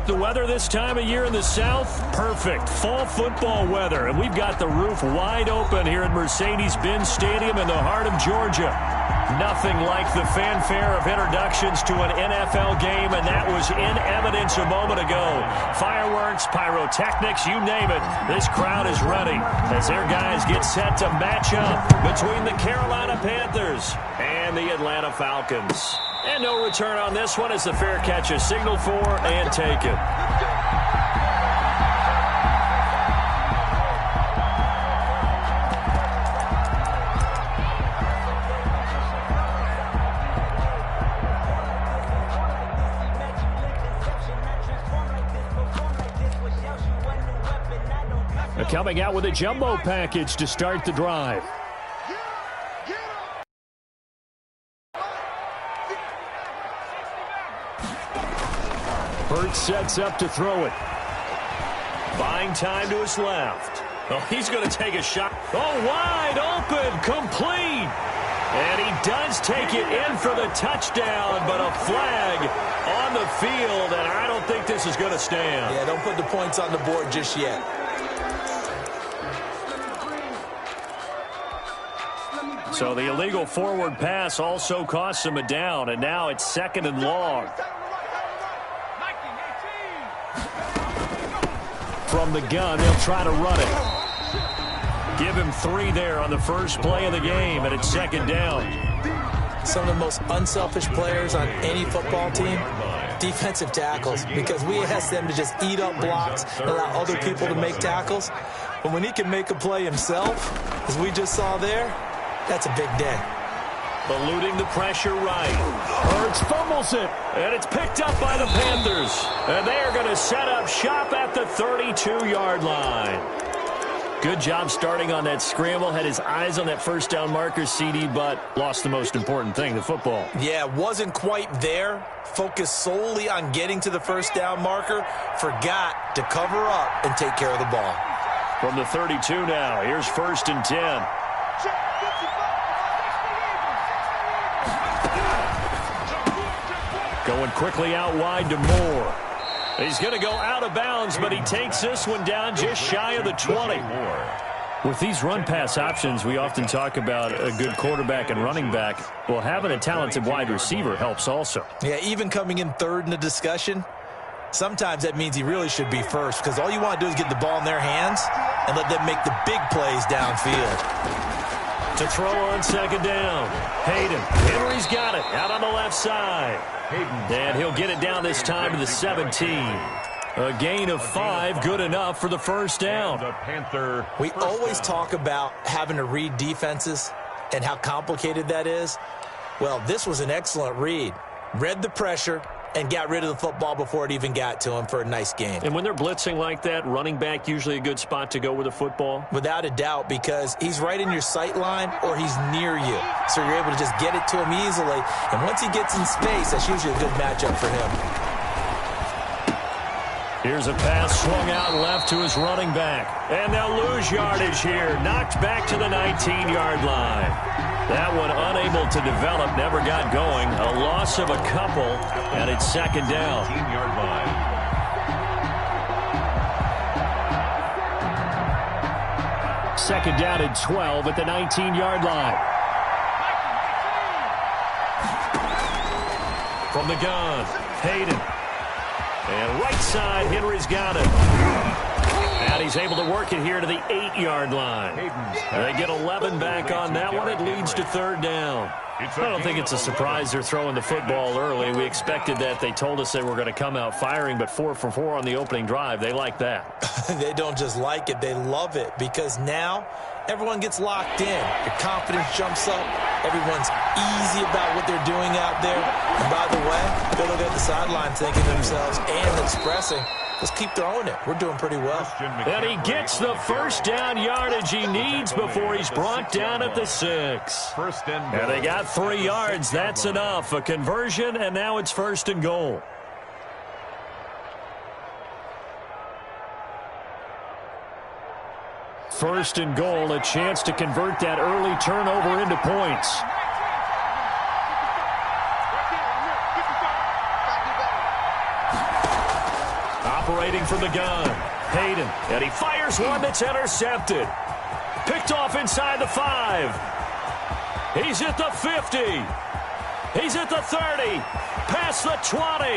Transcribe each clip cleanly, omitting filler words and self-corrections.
the weather this time of year in the South? Perfect. Fall football weather. And we've got the roof wide open here at Mercedes-Benz Stadium in the heart of Georgia. Nothing like the fanfare of introductions to an NFL game, and that was in evidence a moment ago. Fireworks, pyrotechnics, you name it. This crowd is ready as their guys get set to match up between the Carolina Panthers and the Atlanta Falcons. And no return on this one as the fair catch is signaled for and taken. Coming out with a jumbo package to start the drive. Burt sets up to throw it. Buying time to his left. Oh, he's going to take a shot. Oh, wide open, complete. And he does take it in for the touchdown, but a flag on the field, and I don't think this is going to stand. Yeah, don't put the points on the board just yet. So the illegal forward pass also costs him a down, and now it's 2nd and long. From the gun, they'll try to run it. Give him 3 there on the first play of the game, and it's 2nd down. Some of the most unselfish players on any football team, defensive tackles, because we ask them to just eat up blocks and allow other people to make tackles. But when he can make a play himself, as we just saw there, that's a big day. Eluding the pressure right. Hurts fumbles it. And it's picked up by the Panthers. And they are going to set up shop at the 32-yard line. Good job starting on that scramble. Had his eyes on that first down marker, CD, but lost the most important thing, the football. Yeah, wasn't quite there. Focused solely on getting to the first down marker. Forgot to cover up and take care of the ball. From the 32 now, here's 1st and 10. Going quickly out wide to Moore. He's going to go out of bounds, but he takes this one down just shy of the 20. With these run-pass options, we often talk about a good quarterback and running back. Well, having a talented wide receiver helps also. Yeah, even coming in 3rd in the discussion, sometimes that means he really should be first, because all you want to do is get the ball in their hands and let them make the big plays downfield. To throw on 2nd down. Hayden. Henry's got it out on the left side. And he'll get it down this time to the 17. A gain of 5, good enough for the first down. We always talk about having to read defenses and how complicated that is. Well, this was an excellent read. Read the pressure and got rid of the football before it even got to him for a nice game. And when they're blitzing like that, running back usually a good spot to go with the football? Without a doubt, because he's right in your sight line or he's near you. So you're able to just get it to him easily. And once he gets in space, that's usually a good matchup for him. Here's a pass swung out left to his running back. And they'll lose yardage here. Knocked back to the 19-yard line. That one unable to develop, never got going. A loss of a couple, and it's 2nd down. 19-yard line. Second down and 12 at the 19-yard line. From the gun, Hayden. And right side, Henry's got it. And he's able to work it here to the 8-yard line. They get 11 back on that one. It leads to 3rd down. I don't think it's a surprise they're throwing the football early. We expected that. They told us they were going to come out firing, but 4 for 4 on the opening drive. They like that. They don't just like it. They love it, because now everyone gets locked in. Your confidence jumps up. Everyone's easy about what they're doing out there. And by the way, they look at the sideline thinking to themselves and expressing, let's keep throwing it. We're doing pretty well. And he gets the first down yardage he needs before he's brought down at the 6. And they got 3 yards. That's enough. A conversion, and now it's 1st and goal. First and goal, a chance to convert that early turnover into points. operating from the gun. Hayden, and he fires one that's intercepted. Picked off inside the 5. He's at the 50. He's at the 30. Past the 20.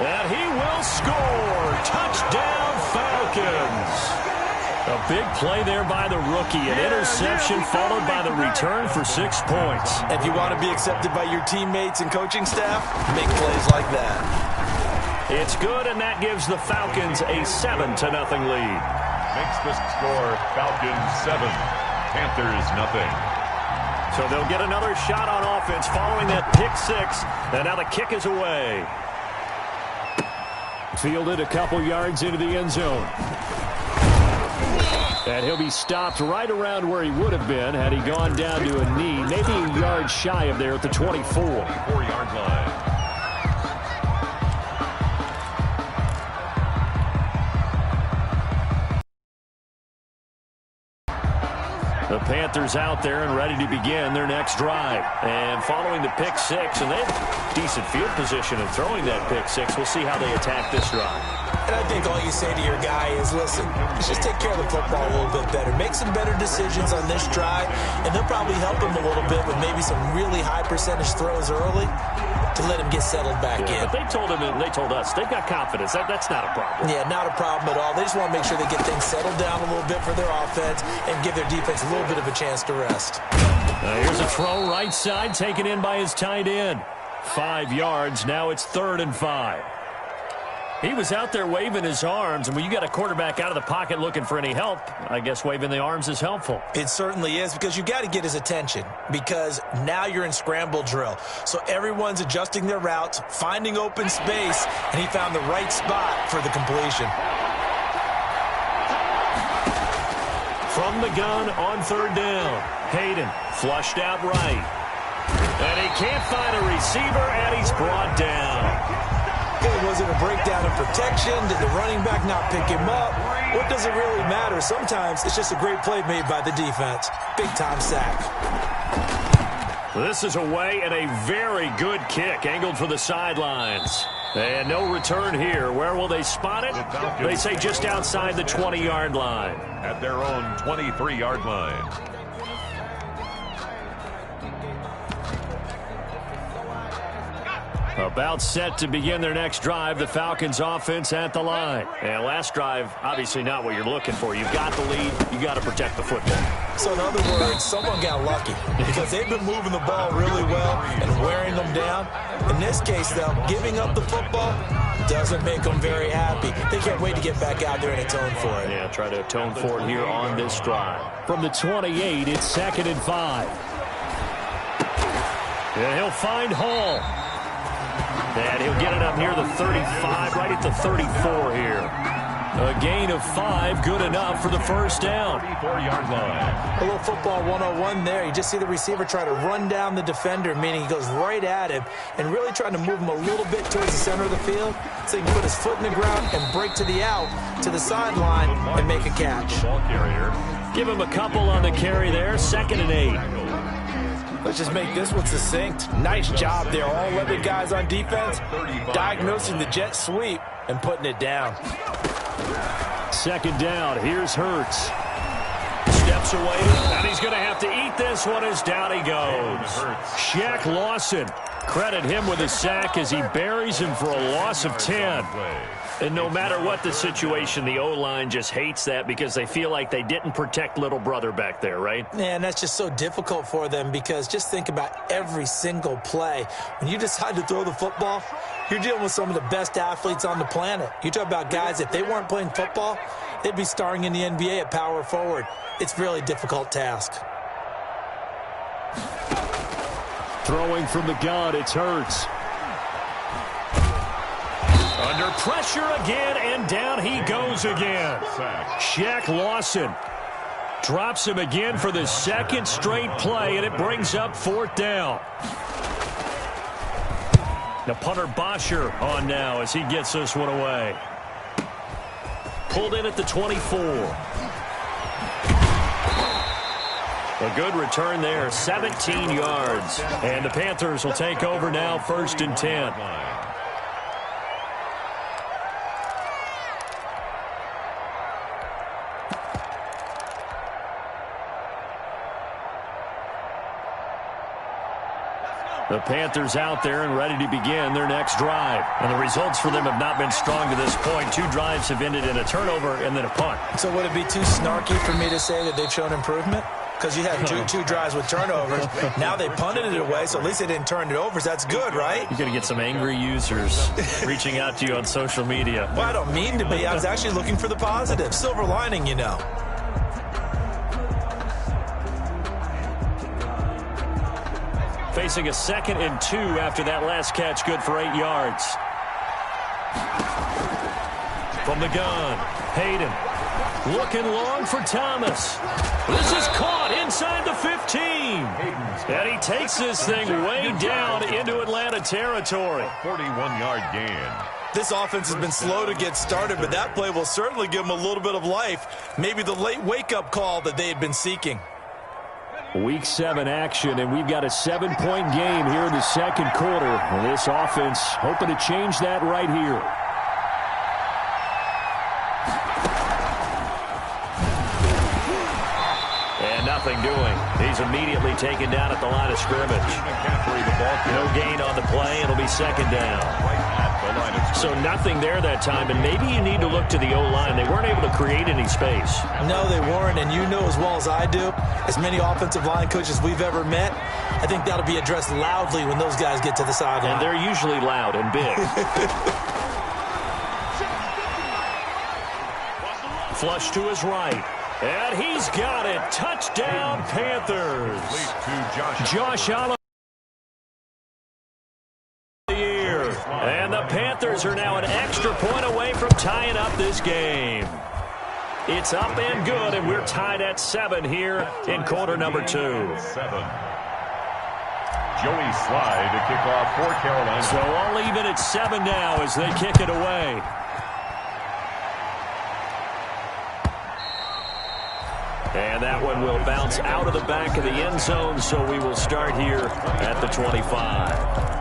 And he will score. Touchdown, Falcons. A big play there by the rookie. An interception followed by the return for 6 points. If you want to be accepted by your teammates and coaching staff, make plays like that. It's good, and that gives the Falcons a 7-0 lead. Makes the score Falcons 7, Panthers nothing. So they'll get another shot on offense following that pick 6, and now the kick is away. Fielded a couple yards into the end zone. And he'll be stopped right around where he would have been had he gone down to a knee, maybe a yard shy of there at the 24. 4-yard line. The Panthers out there and ready to begin their next drive. And following the pick 6, and they have decent field position in throwing that pick 6. We'll see how they attack this drive. And I think all you say to your guy is, listen, just take care of the football a little bit better. Make some better decisions on this drive, and they'll probably help him a little bit with maybe some really high percentage throws early to let him get settled back in. But they told him, and they told us, they've got confidence. That's not a problem. Yeah, not a problem at all. They just want to make sure they get things settled down a little bit for their offense and give their defense a little bit of a chance to rest. Here's a throw right side taken in by his tight end. 5 yards. Now it's 3rd and 5. He was out there waving his arms, and when you got a quarterback out of the pocket looking for any help, I guess waving the arms is helpful. It certainly is, because you got to get his attention, because now you're in scramble drill. So everyone's adjusting their routes, finding open space, and he found the right spot for the completion. From the gun on 3rd down, Hayden flushed out right. And he can't find a receiver, and he's brought down. Was it a breakdown in protection? Did the running back not pick him up? What does it really matter? Sometimes it's just a great play made by the defense. Big-time sack. This is away and a very good kick, angled for the sidelines. And no return here. Where will they spot it? They say just outside the 20-yard line. At their own 23-yard line. About set to begin their next drive, the Falcons offense at the line. And last drive, obviously not what you're looking for. You've got the lead. You've got to protect the football. So in other words, someone got lucky because they've been moving the ball really well and wearing them down. In this case, though, giving up the football doesn't make them very happy. They can't wait to get back out there and atone for it. Yeah, try to atone for it here on this drive. From the 28, it's 2nd and 5. And he'll find Hall. And he'll get it up near the 35, right at the 34 here. A gain of 5, good enough for the first down. 34-yard line. A little football 101 there. You just see the receiver try to run down the defender, meaning he goes right at him and really trying to move him a little bit towards the center of the field so he can put his foot in the ground and break to the out, to the sideline, and make a catch. Ball carrier. Give him a couple on the carry there, 2nd and 8. Let's just make this one succinct. Nice job there. All 11 guys on defense diagnosing the jet sweep and putting it down. 2nd down. Here's Hurts. Steps away, and he's going to have to eat this one as down he goes. Shaq Lawson. Credit him with a sack as he buries him for a loss of 10. And no matter what the situation, the O-line just hates that because they feel like they didn't protect little brother back there, right? Man, that's just so difficult for them because just think about every single play. When you decide to throw the football, you're dealing with some of the best athletes on the planet. You talk about guys, if they weren't playing football, they'd be starring in the NBA at power forward. It's a really difficult task. Throwing from the gun, it's Hurts. Under pressure again, and down he goes again. Shaq Lawson drops him again for the 2nd straight play, and it brings up 4th down. The punter Bosher on now as he gets this one away. Pulled in at the 24. A good return there, 17 yards. And the Panthers will take over now, 1st and 10. The Panthers out there and ready to begin their next drive. And the results for them have not been strong to this point. 2 drives have ended in a turnover and then a punt. So would it be too snarky for me to say that they've shown improvement? Because you had two drives with turnovers. Now they punted it away, so at least they didn't turn it over. So that's good, right? You're going to get some angry users reaching out to you on social media. Well, I don't mean to be. I was actually looking for the positive. Silver lining, you know. Facing a 2nd and 2 after that last catch, good for 8 yards. From the gun, Hayden. Looking long for Thomas. This is caught inside the 15. And he takes this thing way down into Atlanta territory. 41-yard gain. This offense has been slow to get started, but that play will certainly give them a little bit of life. Maybe the late wake-up call that they had been seeking. Week 7 action, and we've got a 7-point game here in the second quarter. And this offense hoping to change that right here. And nothing doing. He's immediately taken down at the line of scrimmage. No gain on the play. It'll be 2nd down. So nothing there that time, and maybe you need to look to the O-line. They weren't able to create any space. No, they weren't, and you know as well as I do, as many offensive line coaches we've ever met, I think that'll be addressed loudly when those guys get to the sideline. And they're usually loud and big. Flush to his right. And he's got it. Touchdown, Panthers. Josh Allen. And the Panthers are now an extra point away from tying up this game. It's up and good, and we're tied at 7 here in quarter number 2. 7. Joey Slye to kick off for Carolina. So all even at 7 now as they kick it away. And that one will bounce out of the back of the end zone, so we will start here at the 25.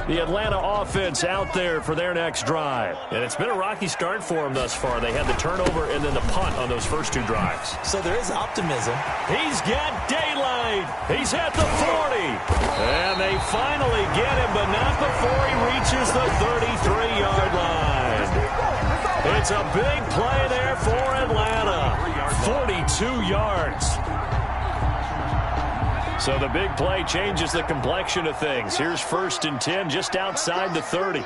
The Atlanta offense out there for their next drive. And it's been a rocky start for them thus far. They had the turnover and then the punt on those first 2 drives. So there is optimism. He's got daylight. He's at the 40. And they finally get him, but not before he reaches the 33-yard line. It's a big play there for Atlanta. 42 yards. So the big play changes the complexion of things. Here's 1st and 10 just outside the 30.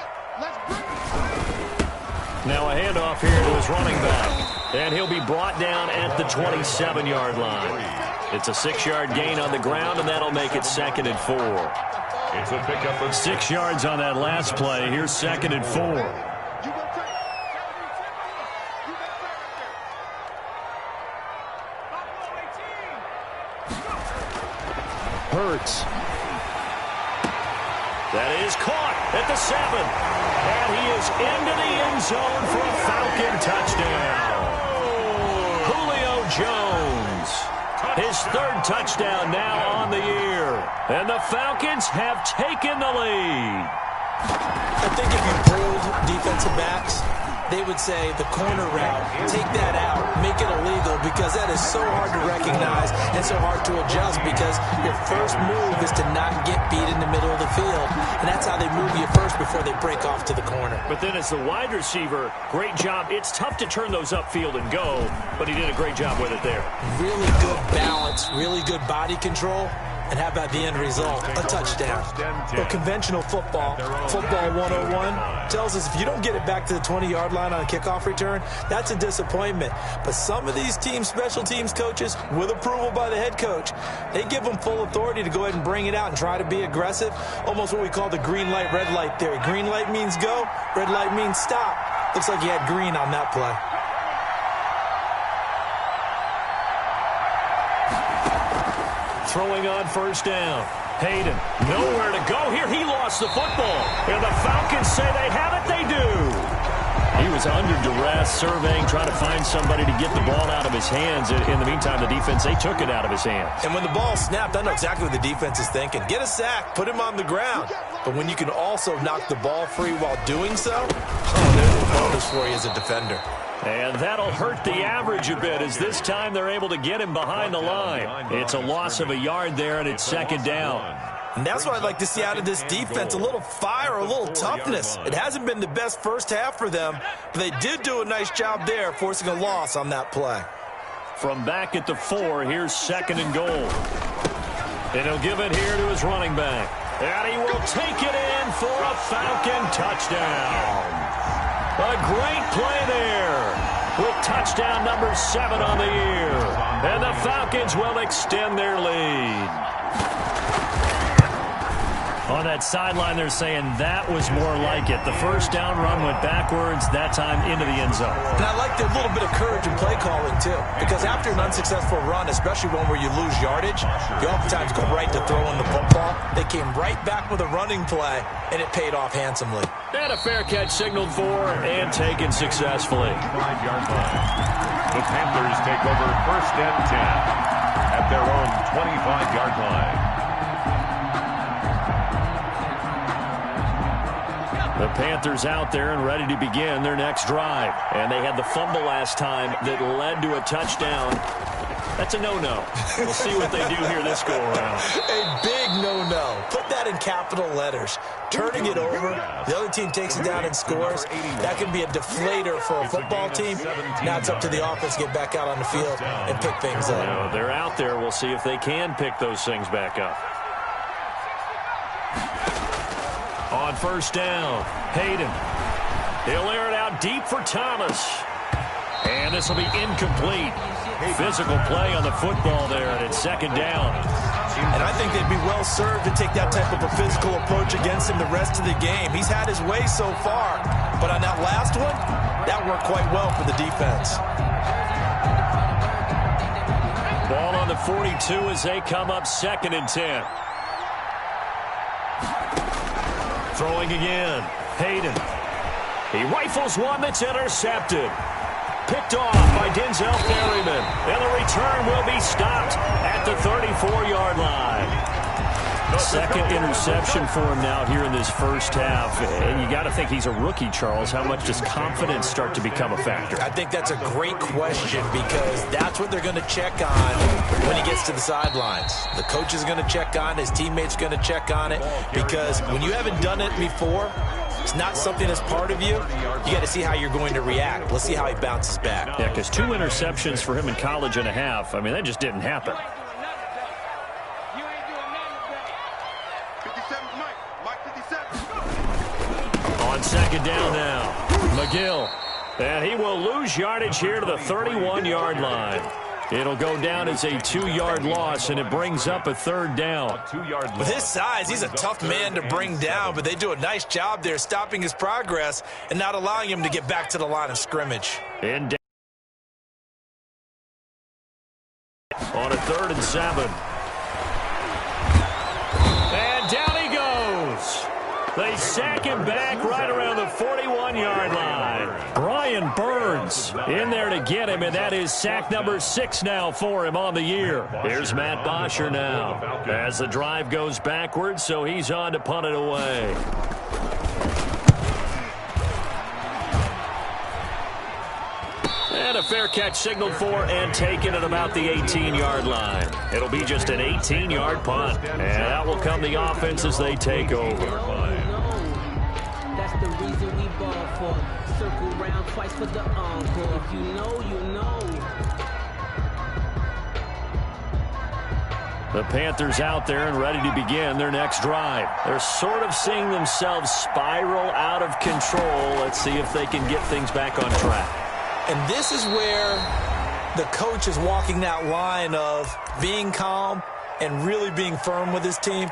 Now a handoff here to his running back. And he'll be brought down at the 27-yard line. It's a 6-yard gain on the ground, and that'll make it 2nd and 4. It's a pickup of 6 yards on that last play. Here's 2nd and 4. Hurts. That is caught at the 7. And he is into the end zone for a Falcon touchdown. Julio Jones. His 3rd touchdown now on the year. And the Falcons have taken the lead. I think if you pulled defensive backs, they would say the corner route, take that out, make it illegal, because that is so hard to recognize and so hard to adjust, because your first move is to not get beat in the middle of the field, and that's how they move you first before they break off to the corner. But then as the wide receiver, great job. It's tough to turn those upfield and go, but he did a great job with it there. Really good balance, really good body control. And how about the end result? A touchdown. But conventional football 101, tells us if you don't get it back to the 20-yard line on a kickoff return, that's a disappointment. But some of these special teams coaches, with approval by the head coach, they give them full authority to go ahead and bring it out and try to be aggressive. Almost what we call the green light, red light theory. Green light means go, red light means stop. Looks like you had green on that play. Throwing on 1st down. Hayden, nowhere to go here. He lost the football. And the Falcons say they have it. They do. He was was under duress, surveying, trying to find somebody to get the ball out of his hands. In the meantime, the defense, they took it out of his hands. And when the ball snapped, I know exactly what the defense is thinking. Get a sack, put him on the ground. But when you can also knock the ball free while doing so, there's a bonus for you as a defender. And that'll hurt the average a bit, as this time they're able to get him behind the line. It's a loss of a yard there, and it's second down. And that's what I'd like to see out of this defense, a little fire, a little toughness. It hasn't been the best first half for them, but they did do a nice job there, forcing a loss on that play. From back at the 4, here's second and goal. And he'll give it here to his running back. And he will take it in for a Falcon touchdown. A great play there with touchdown number 7 on the year. And the Falcons will extend their lead. On that sideline, they're saying that was more like it. The first down run went backwards, that time into the end zone. And I like a little bit of courage in play calling, too. Because after an unsuccessful run, especially one where you lose yardage, you oftentimes go right to throwing the football. They came right back with a running play, and it paid off handsomely. And a fair catch signaled for and taken successfully. 5-yard line. The Panthers take over first and 10 at their own 25-yard line. The Panthers out there and ready to begin their next drive. And they had the fumble last time that led to a touchdown. That's a no-no. We'll see what they do here this go-around. A big no-no. Put that in capital letters. Turning it over, the other team takes it down and scores. That can be a deflator for a football team. Now it's up to the offense to get back out on the field and pick things up. No, they're out there. We'll see if they can pick those things back up. On first down, Hayden. He'll air it out deep for Thomas. And this will be incomplete. Physical play on the football there, and it's second down. And I think they'd be well served to take that type of a physical approach against him the rest of the game. He's had his way so far, but on that last one, that worked quite well for the defense. Ball on the 42 as they come up second and 10. Throwing again, Hayden. He rifles one that's intercepted. Picked off by Denzel Perryman. And the return will be stopped at the 34-yard line. Second interception for him now here in this first half. And you got to think he's a rookie, Charles. How much does confidence start to become a factor? I think that's a great question because that's what they're going to check on when he gets to the sidelines. The coach is going to check on it. His teammates are going to check on it because when you haven't done it before, it's not something that's part of you. You got to see how you're going to react. Let's see how he bounces back. Yeah, because 2 interceptions for him in college and a half. I mean, that just didn't happen. On second down now, McGill. And he will lose yardage here to the 31-yard line. It'll go down as a 2-yard loss, and it brings up a third down. With his size, he's a tough man to bring down, but they do a nice job there stopping his progress and not allowing him to get back to the line of scrimmage. On a 3rd and 7. And down he goes. They sack him back right around the 41-yard line. Brian Burns in there to get him, and that is sack number 6 now for him on the year. Here's Matt Bosher now as the drive goes backwards, so he's on to punt it away. And a fair catch signaled for and taken at about the 18-yard line. It'll be just an 18-yard punt, and that will come the offense as they take over. That's the reason we ball for. Circle round twice for the encore. If you know, you know. The Panthers out there and ready to begin their next drive. They're sort of seeing themselves spiral out of control. Let's see if they can get things back on track. And this is where the coach is walking that line of being calm and really being firm with his team.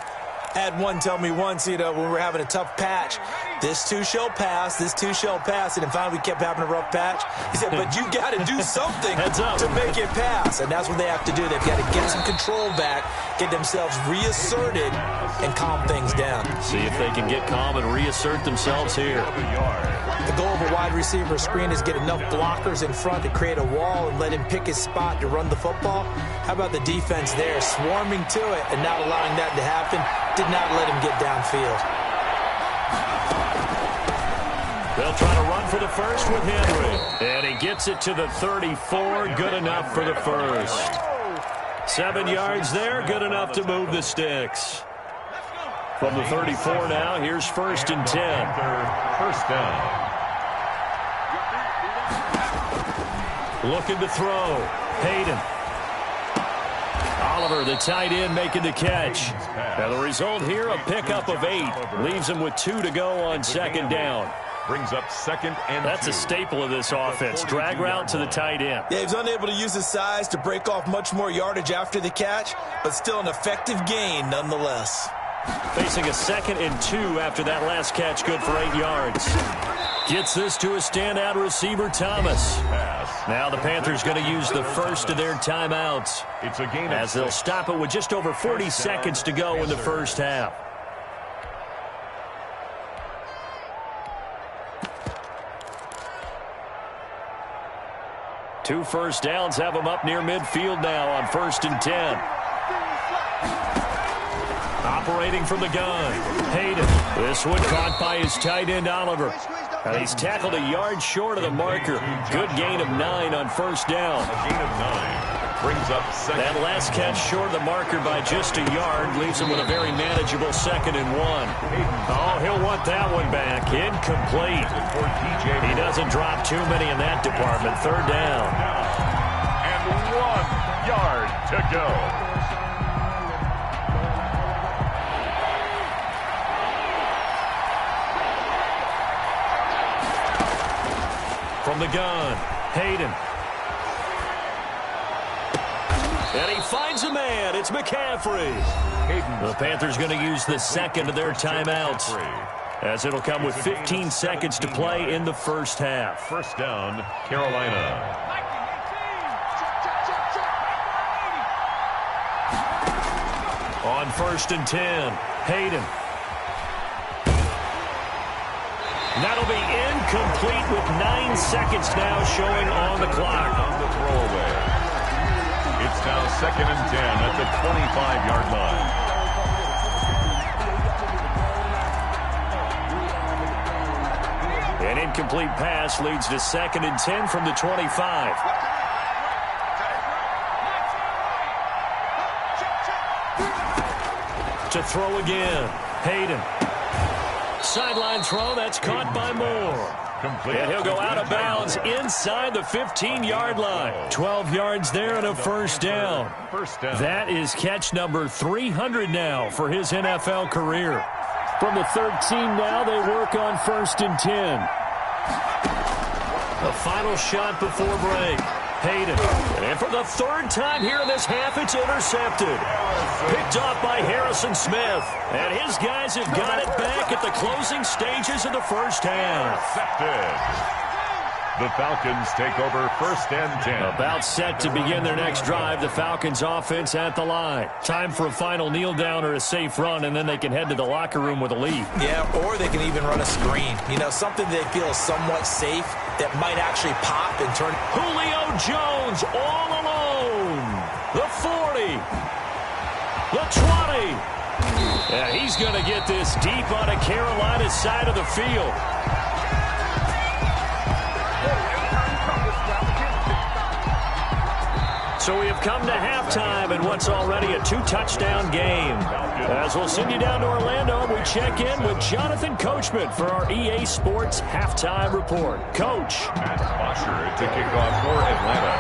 I had one tell me once, when we were having a tough patch, this too shall pass, this too shall pass. And finally we kept having a rough patch. He said, but you got to do something to make it pass. And that's what they have to do. They've got to get some control back, get themselves reasserted, and calm things down. See if they can get calm and reassert themselves here. The goal of a wide receiver screen is get enough blockers in front to create a wall and let him pick his spot to run the football. How about the defense there, swarming to it and not allowing that to happen? Did not let him get downfield. They'll try to run for the first with Henry. And he gets it to the 34. Good enough for the first. 7 yards there. Good enough to move the sticks. From the 34 now, here's 1st and 10. First down. Looking to throw. Hayden. Oliver, the tight end, making the catch. Now the result here, a pickup of 8. Leaves him with 2 to go on 2nd down. Brings up 2nd and 2. That's a staple of this offense. Drag route to the tight end. Yeah, he was unable to use his size to break off much more yardage after the catch, but still an effective gain nonetheless. Facing a 2nd and 2 after that last catch, good for 8 yards. Gets this to a standout receiver, Thomas. Now the Panthers going to use the first of their timeouts. It's a gain as they'll stop it with just over 40 seconds to go in the first half. Two first downs have them up near midfield now on 1st and 10. Operating from the gun. Hayden. This one caught by his tight end, Oliver. And he's tackled a yard short of the marker. Good gain of 9 on 1st down. A gain of 9. Brings up 2nd. That last catch short of the marker by just a yard leaves him with a very manageable 2nd and 1. Oh, he'll want that one back. Incomplete. He doesn't drop too many in that department. 3rd down. And 1 yard to go. From the gun, Hayden. And he finds a man. It's McCaffrey. The Panthers going to use the 2nd of their timeouts, as it'll come with 15 seconds to play in the first half. First down, Carolina. On 1st and 10, Hayden. That'll be incomplete with 9 seconds now showing on the clock. On the throwaway. It's now 2nd and 10 at the 25-yard line. An incomplete pass leads to 2nd and 10 from the 25. To throw again, Hayden. Sideline throw, that's caught by Moore. And he'll go out of bounds inside the 15-yard line. 12 yards there and a first down. That is catch number 300 now for his NFL career. From the 13 now, they work on 1st and 10. The final shot before break. Hayden. And for the 3rd time here in this half, it's intercepted. Picked off by Harrison Smith. And his guys have got it back at the closing stages of the first half. Intercepted. The Falcons take over 1st and 10. About set to begin their next drive. The Falcons offense at the line. Time for a final kneel down or a safe run, and then they can head to the locker room with a lead. Yeah, or they can even run a screen. You know, something they feel is somewhat safe that might actually pop and turn. Julio Jones all alone. The 40. The 20. Yeah, he's going to get this deep on a Carolina side of the field. So we have come to halftime in what's already a 2-touchdown game. As we'll send you down to Orlando, we check in with Jonathan Coachman for our EA Sports Halftime Report. Coach. Matt Bosher to kick off for Atlanta.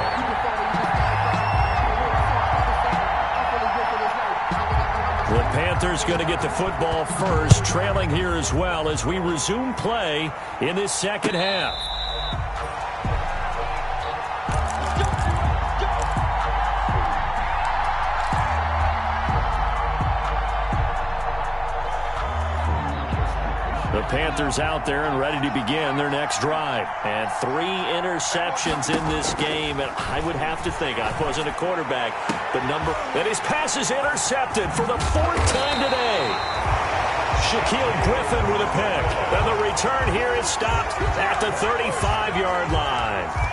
The Panthers going to get the football first, trailing here as well as we resume play in this second half. The Panthers out there and ready to begin their next drive. And 3 interceptions in this game. And I would have to think, I wasn't a quarterback, but and his pass is intercepted for the 4th time today. Shaquille Griffin with a pick. And the return here is stopped at the 35-yard line.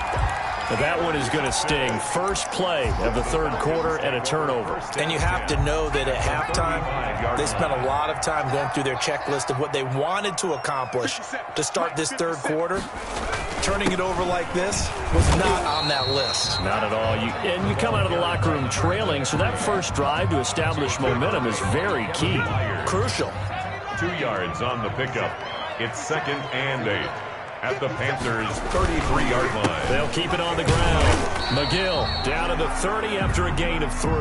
But that one is going to sting. First play of the 3rd quarter and a turnover. And you have to know that at halftime, they spent a lot of time going through their checklist of what they wanted to accomplish to start this 3rd quarter. Turning it over like this was not on that list. Not at all. You come out of the locker room trailing, so that first drive to establish momentum is very key. Crucial. 2 yards on the pickup. It's 2nd and 8. At the Panthers' 33-yard line. They'll keep it on the ground. McGill down to the 30 after a gain of 3.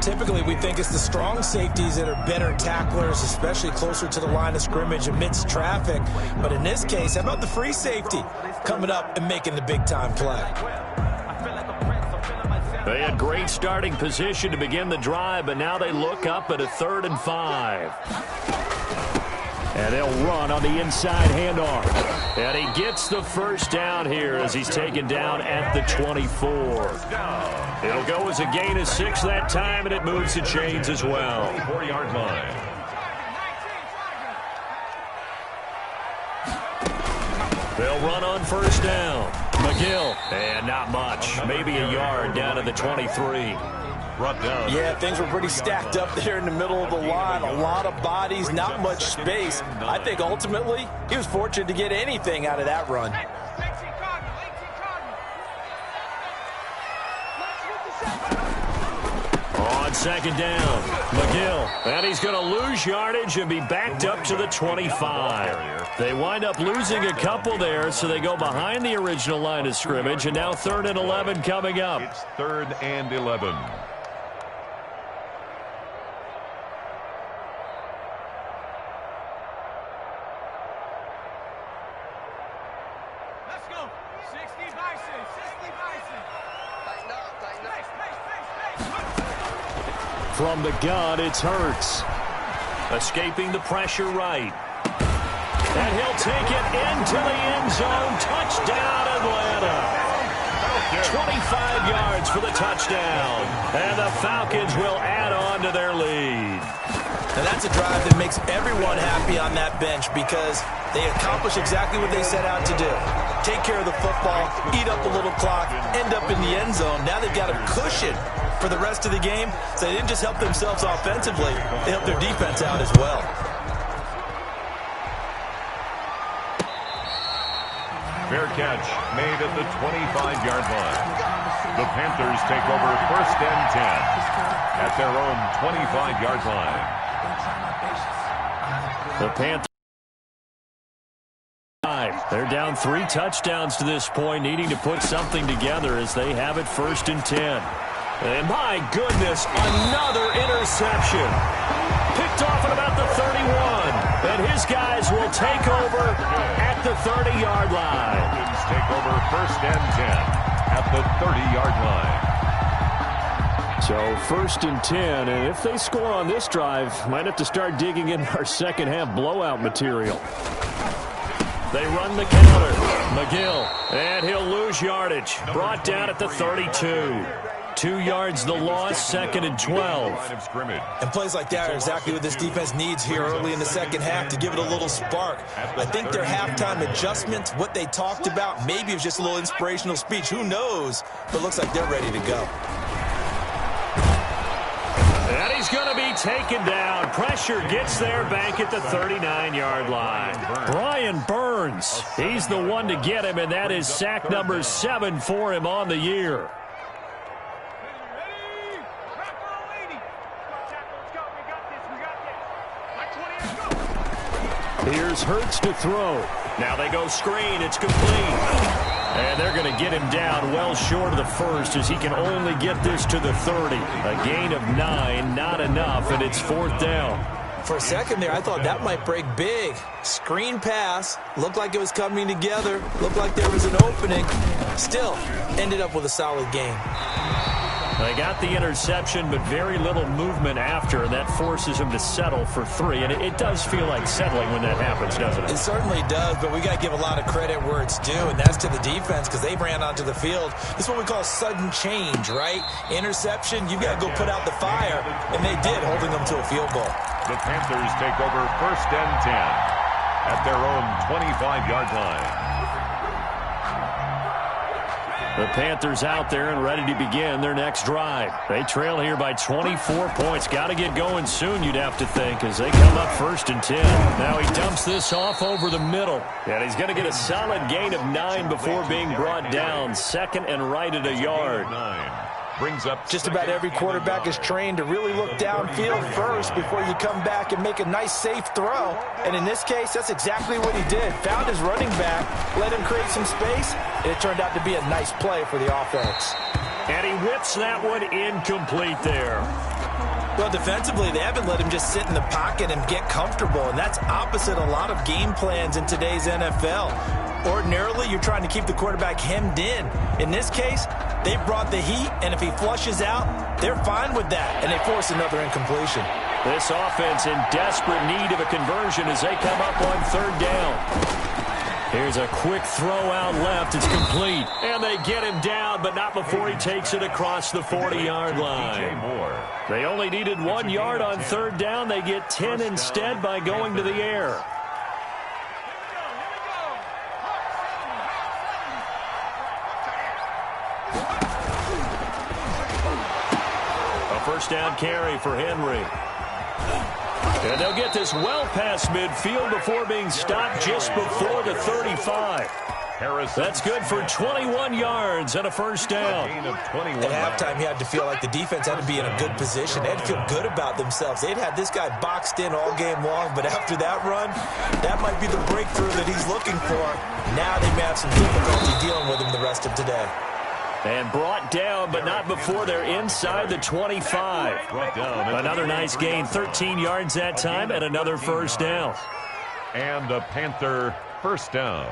Typically, we think it's the strong safeties that are better tacklers, especially closer to the line of scrimmage amidst traffic. But in this case, how about the free safety coming up and making the big-time play? They had great starting position to begin the drive, but now they look up at a 3rd and 5. And they'll run on the inside handoff. And he gets the first down here as he's taken down at the 24. It'll go as a gain of 6 that time, and it moves the chains as well. 24-yard line. They'll run on first down. McGill, and not much. Maybe a yard down to the 23. Yeah, things were pretty stacked up there in the middle of the line. A lot of bodies, not much space. I think ultimately he was fortunate to get anything out of that run. On 2nd down, McGill. And he's going to lose yardage and be backed up to the 25. They wind up losing a couple there, so they go behind the original line of scrimmage. And now 3rd and 11 coming up. It's 3rd and 11. From the gun, it's Hurts. Escaping the pressure right. And he'll take it into the end zone. Touchdown, Atlanta. 25 yards for the touchdown. And the Falcons will add on to their lead. And that's a drive that makes everyone happy on that bench because they accomplish exactly what they set out to do. Take care of the football, eat up a little clock, end up in the end zone. Now they've got a cushion for the rest of the game, so they didn't just help themselves offensively, they helped their defense out as well. Fair catch made at the 25-yard line. The Panthers take over 1st and 10 at their own 25-yard line. The Panthers. They're down 3 touchdowns to this point, needing to put something together as they have it 1st and 10. And my goodness, another interception. Picked off at about the 31. And his guys will take over at the 30-yard line. Take over 1st and 10 at the 30-yard line. So 1st and 10, and if they score on this drive, might have to start digging in our second-half blowout material. They run the counter. McGill, and he'll lose yardage. Brought down at the 32. 2 yards the loss, 2nd and 12. And plays like that are exactly what this defense needs here early in the second half to give it a little spark. I think their halftime adjustments, what they talked about, maybe it was just a little inspirational speech. Who knows? But it looks like they're ready to go. And he's going to be taken down. Pressure gets there back at the 39-yard line. Brian Burns, he's the one to get him, and that is sack number 7 for him on the year. Here's Hurts to throw. Now they go screen. It's complete. And they're going to get him down well short of the first as he can only get this to the 30. A gain of 9, not enough, and it's 4th down. For a second there, I thought that might break big. Screen pass. Looked like it was coming together. Looked like there was an opening. Still, ended up with a solid gain. They got the interception, but very little movement after, and that forces him to settle for 3. And it does feel like settling when that happens, doesn't it? It certainly does, but we got to give a lot of credit where it's due, and that's to the defense because they ran onto the field. This is what we call sudden change, right? Interception, you got to go put out the fire, and they did, holding them to a field goal. The Panthers take over 1st and 10 at their own 25-yard line. The Panthers out there and ready to begin their next drive. They trail here by 24 points. Got to get going soon, you'd have to think, as they come up 1st and 10. Now he dumps this off over the middle. And he's going to get a solid gain of 9 before being brought down. 2nd and right at a yard. 9. Brings up just about every quarterback is trained to really look downfield first before you come back and make a nice, safe throw. And in this case, that's exactly what he did. Found his running back, let him create some space, and it turned out to be a nice play for the offense. And he whips that one incomplete there. Well, defensively, they haven't let him just sit in the pocket and get comfortable, and that's opposite a lot of game plans in today's NFL. Ordinarily, you're trying to keep the quarterback hemmed in. In this case, they brought the heat, and if he flushes out, they're fine with that, and they force another incompletion. This offense in desperate need of a conversion as they come up on 3rd down. Here's a quick throw out left. It's complete. And they get him down, but not before he takes it across the 40-yard line. They only needed 1 yard on 3rd down. They get 10 instead by going to the air. A 1st down carry for Henry. And they'll get this well past midfield before being stopped just before the 35. That's good for 21 yards and a 1st down. At halftime, you had to feel like the defense had to be in a good position. They had to feel good about themselves. They'd had this guy boxed in all game long, but after that run, that might be the breakthrough that he's looking for. Now they may have some difficulty dealing with him the rest of today. And brought down, but not before they're inside the 25. Another nice gain, 13 yards that time, and another 1st down. And a Panther 1st down.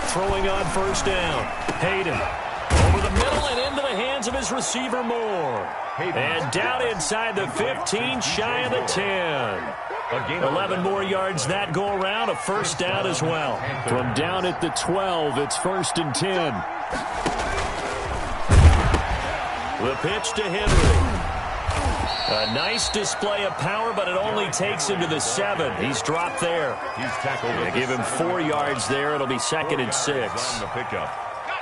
Throwing on 1st down. Hayden over the middle and into the hands of his receiver Moore. And down inside the 15, shy of the 10. 11 more yards that go around, a 1st down as well. From down at the 12, it's 1st and 10. The pitch to Henry. A nice display of power, but it only takes him to the 7. He's dropped there. He's tackled. They give him 4 yards there. It'll be 2nd and 6.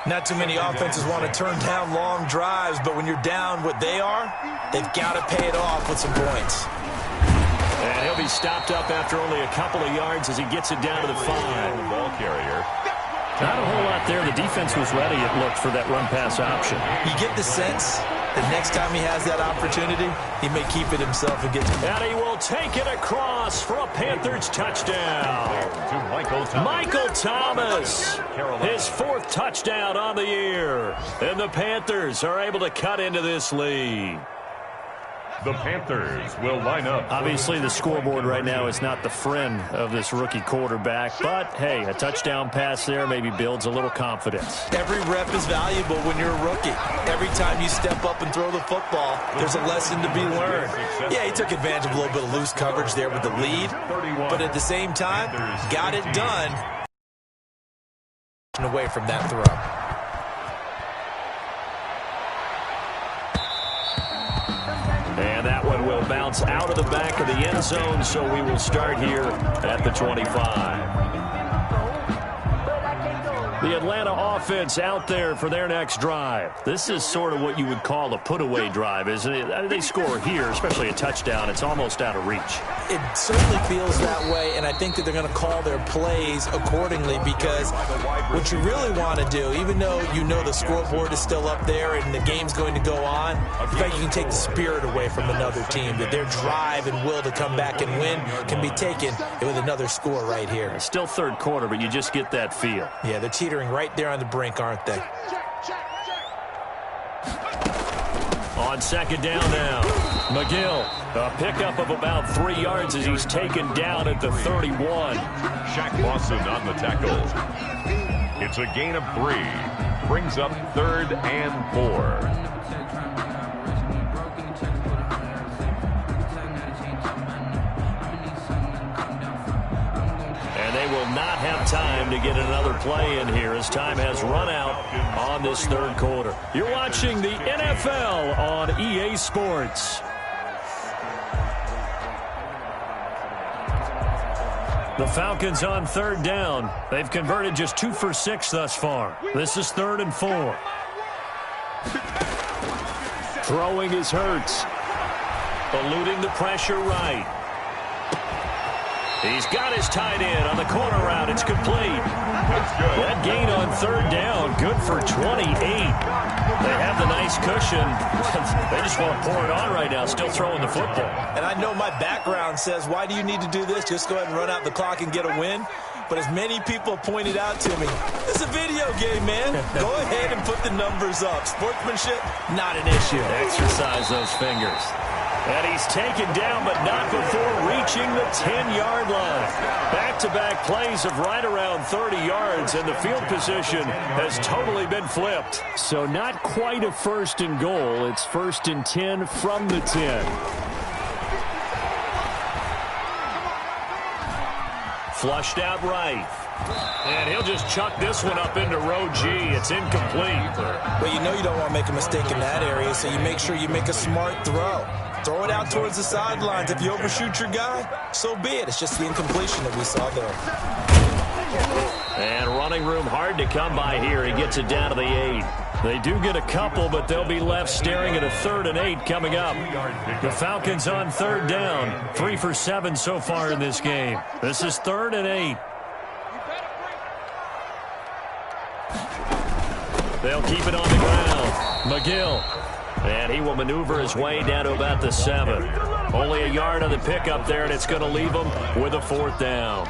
Not too many offenses want to turn down long drives, but when you're down what they are, they've got to pay it off with some points. And he'll be stopped up after only a couple of yards as he gets it down to the 5. Ball carrier. Not a whole lot there. The defense was ready, it looked, for that run-pass option. You get the sense that next time he has that opportunity, he may keep it himself and get to And he will take it across for a Panthers touchdown. To Michael Thomas. His 4th touchdown on the year. And the Panthers are able to cut into this lead. The Panthers will line up. Obviously, the scoreboard right now is not the friend of this rookie quarterback. But, hey, a touchdown pass there maybe builds a little confidence. Every rep is valuable when you're a rookie. Every time you step up and throw the football, there's a lesson to be learned. Yeah, he took advantage of a little bit of loose coverage there with the lead. But at the same time, got it done away from that throw. And that one will bounce out of the back of the end zone, so we will start here at the 25. The Atlanta offense out there for their next drive. This is sort of what you would call a put-away drive, isn't it? They score here, especially a touchdown. It's almost out of reach. It certainly feels that way, and I think that they're going to call their plays accordingly because what you really want to do, even though you know the scoreboard is still up there and the game's going to go on, in fact, you can take the spirit away from another team, that their drive and will to come back and win can be taken with another score right here. It's still 3rd quarter, but you just get that feel. Yeah, they're teetering right there on the brink, aren't they? On second down now, McGill, a pickup of about 3 yards as he's taken down at the 31. Shaq Lawson on the tackle. It's a gain of 3. Brings up 3rd and 4. Will not have time to get another play in here as time has run out on this 3rd quarter. You're watching the NFL on EA Sports. The Falcons on 3rd down. They've converted just 2 for 6 thus far. This is 3rd and 4. Throwing is Hurts. Eluding the pressure right. He's got his tight end on the corner route. It's complete. That gain on 3rd down, good for 28. They have the nice cushion. They just want to pour it on right now, still throwing the football. And I know my background says, why do you need to do this? Just go ahead and run out the clock and get a win. But as many people pointed out to me, it's a video game, man. Go ahead and put the numbers up. Sportsmanship, not an issue. Exercise those fingers. And he's taken down, but not before reaching the 10-yard line. Back-to-back plays of right around 30 yards, and the field position has totally been flipped. So not quite a 1st and goal. It's 1st and 10 from the 10. Flushed out right. And he'll just chuck this one up into row G. It's incomplete. But you know you don't want to make a mistake in that area, so you make sure you make a smart throw. Throw it out towards the sidelines. If you overshoot your guy, so be it. It's just the incompletion that we saw there. And running room hard to come by here. He gets it down to the 8. They do get a couple, but they'll be left staring at a 3rd and 8 coming up. The Falcons on 3rd down. 3 for 7 so far in this game. This is 3rd and 8. They'll keep it on the ground. McGill. And he will maneuver his way down to about the 7. Only a yard on the pickup there, and it's going to leave him with a 4th down.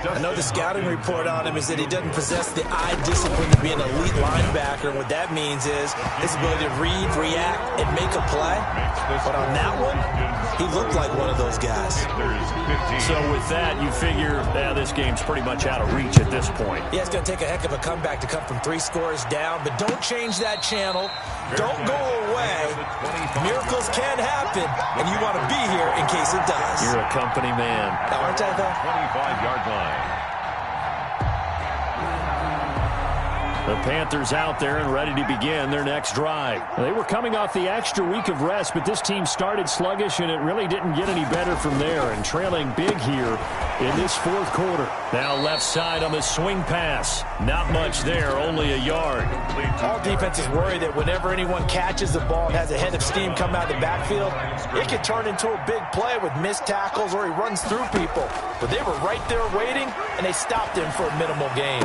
I know the scouting report on him is that he doesn't possess the eye discipline to be an elite linebacker. And what that means is his ability to read, react, and make a play. But on that one, he looked like one of those guys. So with that, you figure this game's pretty much out of reach at this point. Yeah, it's going to take a heck of a comeback to come from 3 scores down. But don't change that channel. Don't go away. Miracles can happen, and you want to be here in case it does. You're a company man. Aren't I, though? 25-yard line. The Panthers out there and ready to begin their next drive. They were coming off the extra week of rest, but this team started sluggish, and it really didn't get any better from there, and trailing big here in this 4th quarter. Now left side on the swing pass. Not much there, only a yard. All defenses worry that whenever anyone catches the ball and has a head of steam come out of the backfield, it can turn into a big play with missed tackles or he runs through people. But they were right there waiting, and they stopped him for a minimal gain.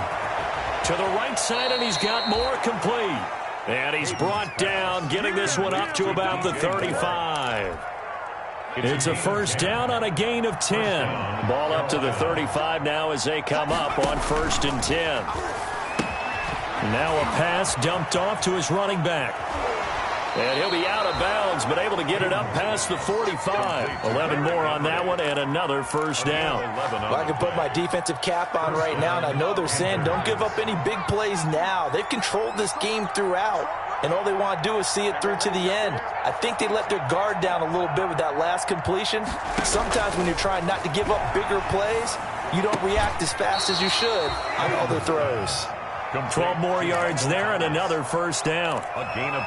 To the right side, and he's got more complete. And he's brought down, getting this one up to about the 35. It's a 1st down on a gain of 10. Ball up to the 35 now as they come up on 1st and 10. Now a pass dumped off to his running back. And he'll be out of bounds, but able to get it up past the 45. 11 more on that one, and another 1st down. Well, I can put my defensive cap on right now, and I know they're saying don't give up any big plays now. They've controlled this game throughout, and all they want to do is see it through to the end. I think they let their guard down a little bit with that last completion. Sometimes when you're trying not to give up bigger plays, you don't react as fast as you should on all their throws. 12 more yards there and another 1st down.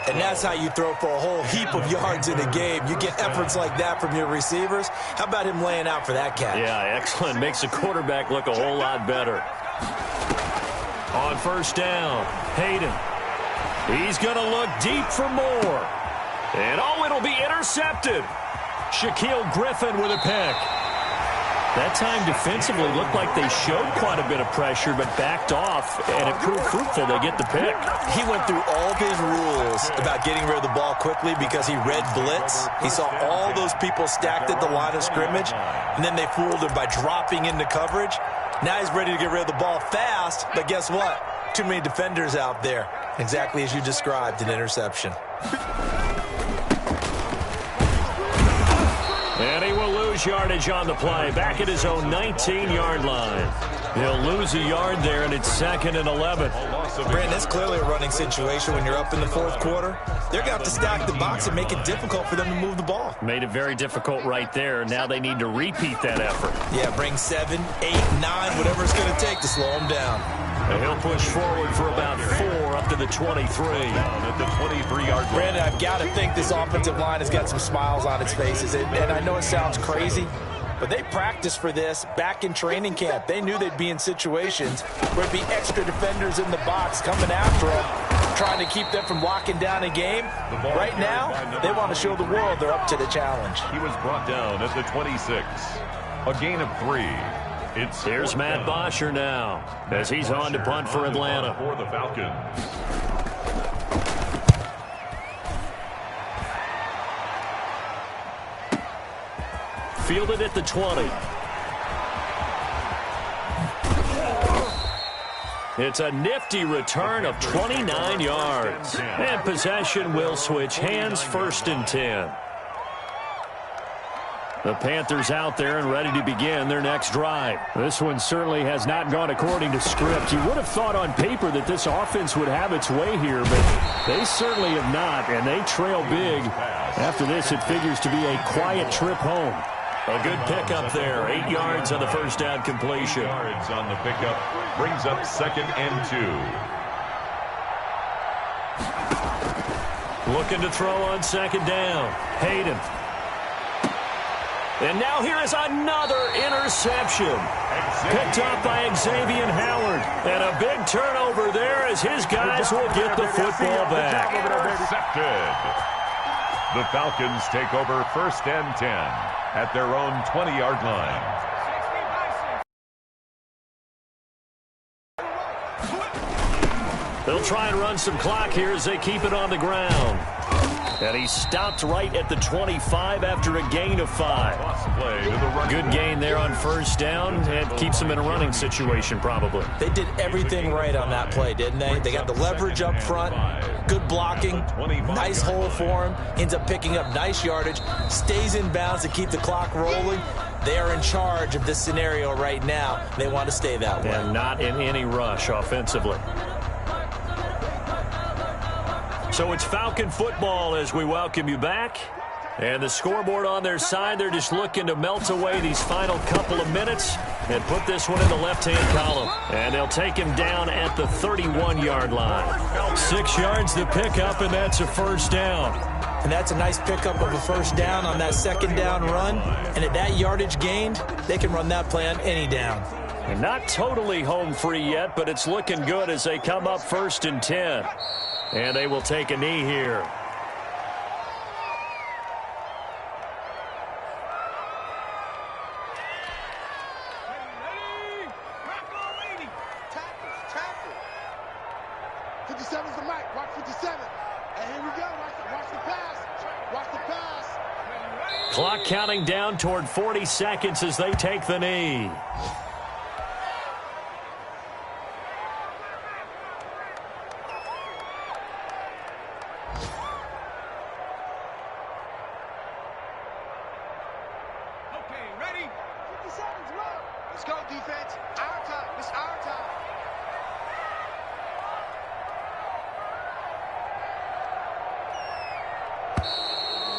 And that's how you throw for a whole heap of yards in a game. You get efforts like that from your receivers. How about him laying out for that catch? Yeah, excellent. Makes the quarterback look a whole lot better. On 1st down, Hayden. He's going to look deep for more. And it'll be intercepted. Shaquille Griffin with a pick. That time defensively looked like they showed quite a bit of pressure but backed off, and it proved fruitful. They get the pick. He went through all of his rules about getting rid of the ball quickly because he read blitz. He saw all those people stacked at the line of scrimmage, and then they fooled him by dropping into coverage. Now he's ready to get rid of the ball fast, but guess what? Too many defenders out there. Exactly as you described, an interception. lose yardage on the play. Back at his own 19-yard line. He'll lose a yard there, and it's 2nd and 11. Brandon, it's clearly a running situation when you're up in the 4th quarter. They're going to have to stack the box and make it difficult for them to move the ball. Made it very difficult right there. Now they need to repeat that effort. Yeah, bring 7, 8, 9, whatever it's going to take to slow them down. And he'll push forward for about 4 up to the 23. Down at the 23-yard line. Brandon, I've got to think this offensive line has got some smiles on its faces. And I know it sounds crazy, but they practiced for this back in training camp. They knew they'd be in situations where there'd be extra defenders in the box coming after them, trying to keep them from locking down a game. Right now, they want to show the world they're up to the challenge. He was brought down at the 26. A gain of 3. Here's Matt Bosher now as he's on to punt for Atlanta. For the Falcons. Fielded at the 20. It's a nifty return of 29 yards. And possession will switch hands, 1st and 10. The Panthers out there and ready to begin their next drive. This one certainly has not gone according to script. You would have thought on paper that this offense would have its way here, but they certainly have not, and they trail big. After this, it figures to be a quiet trip home. A good pickup there. 8 yards on the first down completion. 8 yards on the pickup brings up 2nd and 2. Looking to throw on 2nd down. Hayden. And now here is another interception. Picked up by Xavier Howard. And a big turnover there as his guys will get the football back. Intercepted. The Falcons take over 1st and 10 at their own 20-yard line. They'll try and run some clock here as they keep it on the ground. And he stopped right at the 25 after a gain of 5. Good gain there on 1st down, and keeps them in a running situation probably. They did everything right on that play, didn't they? They got the leverage up front, good blocking, nice hole for him, ends up picking up nice yardage, stays in bounds to keep the clock rolling. They are in charge of this scenario right now. They want to stay that way. And not in any rush offensively. So it's Falcon football as we welcome you back. And the scoreboard on their side, they're just looking to melt away these final couple of minutes and put this one in the left-hand column. And they'll take him down at the 31-yard line. 6 yards to pick up, and that's a 1st down. And that's a nice pickup of a 1st down on that 2nd down run. And at that yardage gained, they can run that play on any down. And not totally home free yet, but it's looking good as they come up 1st and 10. And they will take a knee here. Clock counting down toward 40 seconds as they take the knee.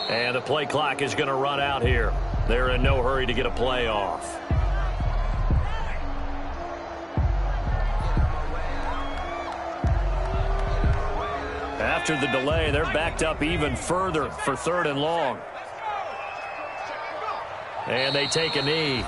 And the play clock is going to run out here. They're in no hurry to get a play off. After the delay, they're backed up even further for 3rd and long. And they take a knee.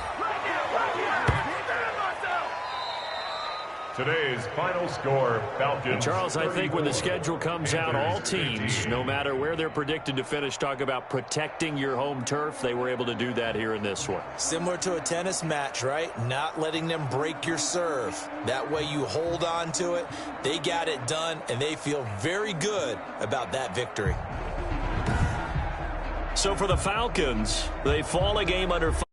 Today's final score, Falcons. Charles, I think when the schedule comes out, all teams, no matter where they're predicted to finish, talk about protecting your home turf. They were able to do that here in this one. Similar to a tennis match, right? Not letting them break your serve. That way you hold on to it. They got it done, and they feel very good about that victory. So for the Falcons, they fall a game under 5.